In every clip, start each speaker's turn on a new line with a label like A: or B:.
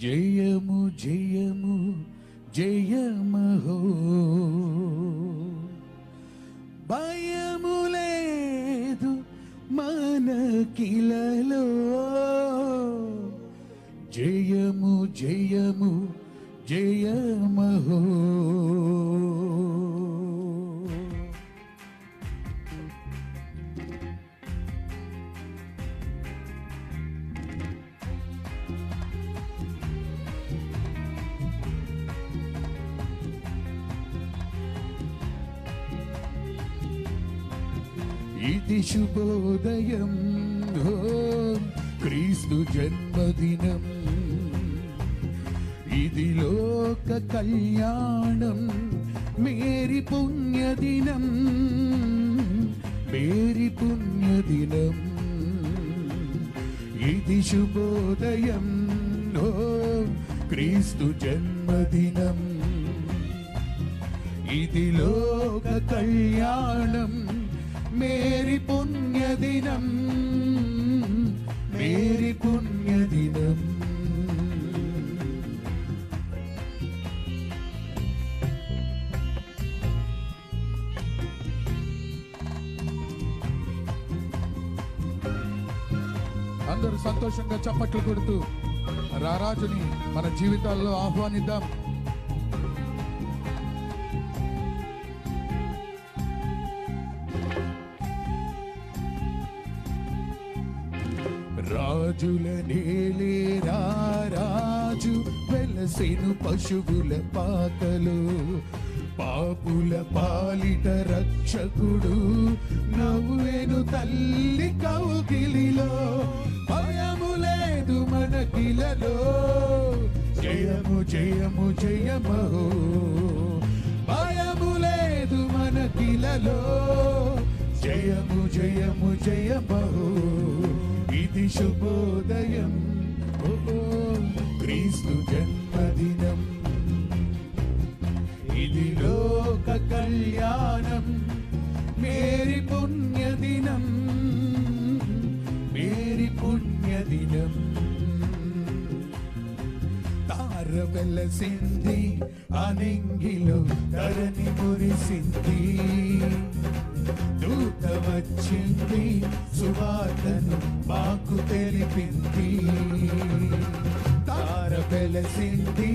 A: జయము జయము జయమహో, భయము లేదు మనకిలలో. జయము జయము జయమహో. ఇది శుభోదయం, క్రీస్తు జన్మదినం. ఇది లోక కళ్యాణం, మేరీ పుణ్యదినం, మేరీ పుణ్యదినం. ఇది శుభోదయం, క్రీస్తు జన్మదినం. ఇది లోక కళ్యాణం, మేరీ పుణ్యదినం, మేరీ పుణ్యదినం. అందరూ సంతోషంగా చప్పట్లు కొడుతూ రారాజుని మన జీవితాల్లో ఆహ్వానిద్దాం. రాజుల నేలే రాజు వెలసెను పశువుల పాకలు, పాపుల పాలిట రక్షకుడు నవ్వేను తల్లి కౌగిలిలో. భయము లేదు మనకిలలో, జయము జయము జయమహో. భయము లేదు మనకిలలో, జయము జయము జయమహో. ఇది శుభోదయం, క్రీస్తు జన్మదినం. ఇది లోక కళ్యాణం, మేరీ పుణ్యదినం, మేరీ పుణ్యదినం. తార వెలసింది అనింగిలో, ధరణి మురిసింది. దూత వచ్చింది, సువార్తను మాకు తెలిపింది. తార వెలసింది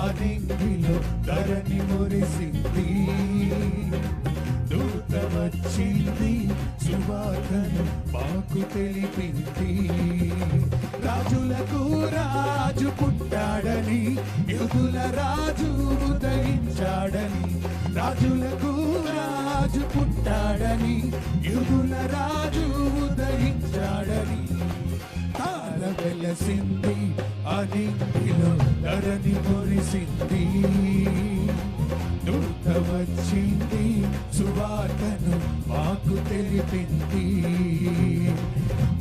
A: అనింగిలో, ధరణి మురిసింది. దూత వచ్చింది, సువార్తను మాకు తెలిపింది. రాజులకు రాజు పుట్టాడని, యూదుల రాజు ఉదయించాడని. రాజులకు రాజు పుట్టాడని, యూదుల రాజు ఉదయించాడని. తార వెలసింది అనింగిలో, ధరణి మురిసింది. దూత వచ్చింది, సువార్తను మాకు తెలిపింది.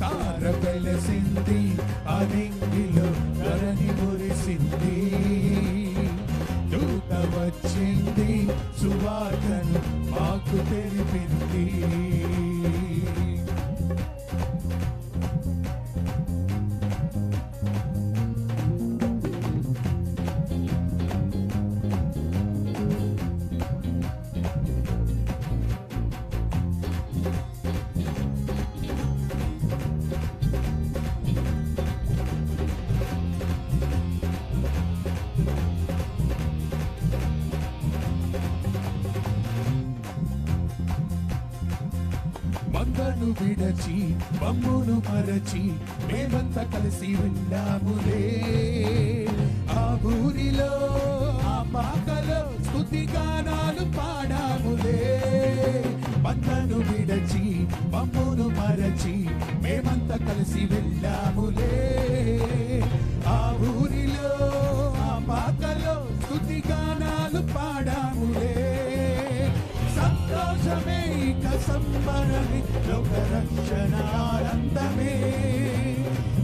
A: తార వెలసింది అనింగిలో, ధరణి మురిసింది. దూత వచ్చింది, సువార్తను మాకు తెలిపింది. మందను విడచి బమ్మును మరచి మేమంతా కలిసి వెళ్ళాములే. ఆ ఊరిలో ఆ పాకలో స్తుతి గానాలు పాడాములే. మందను విడచి బమ్మును మరచి మేమంతా కలిసి వెళ్ళాములే. ఆ ఊరిలో ఆ పాకలో స్తుతి గానాలు పాడాములే. సంతోషమే ఇక సంబరమే, లోక రక్షణ ఆనందమే.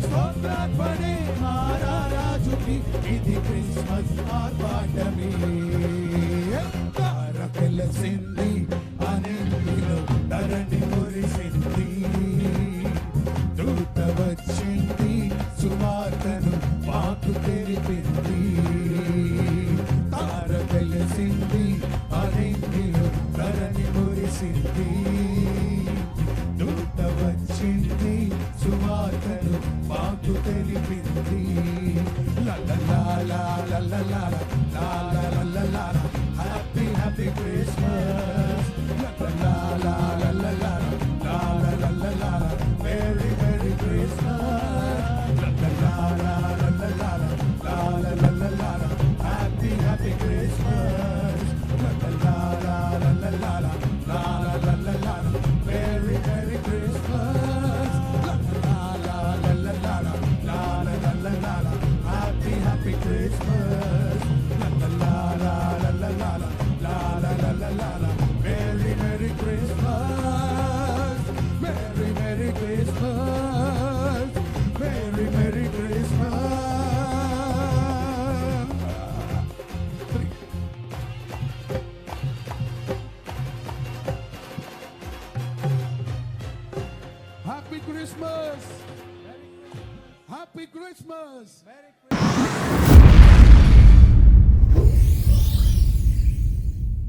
A: స్తోత్రార్పణే మా రారాజుకి, ఇది క్రిస్మస్ ఆర్భాటమే. తార వెలసింది అనింగిలో, ధరణి మురిసింది. దూత వచ్చింది, సువార్తను మాకు తెలిపింది. Christmas merry merry Christmas. Happy Christmas, happy Christmas.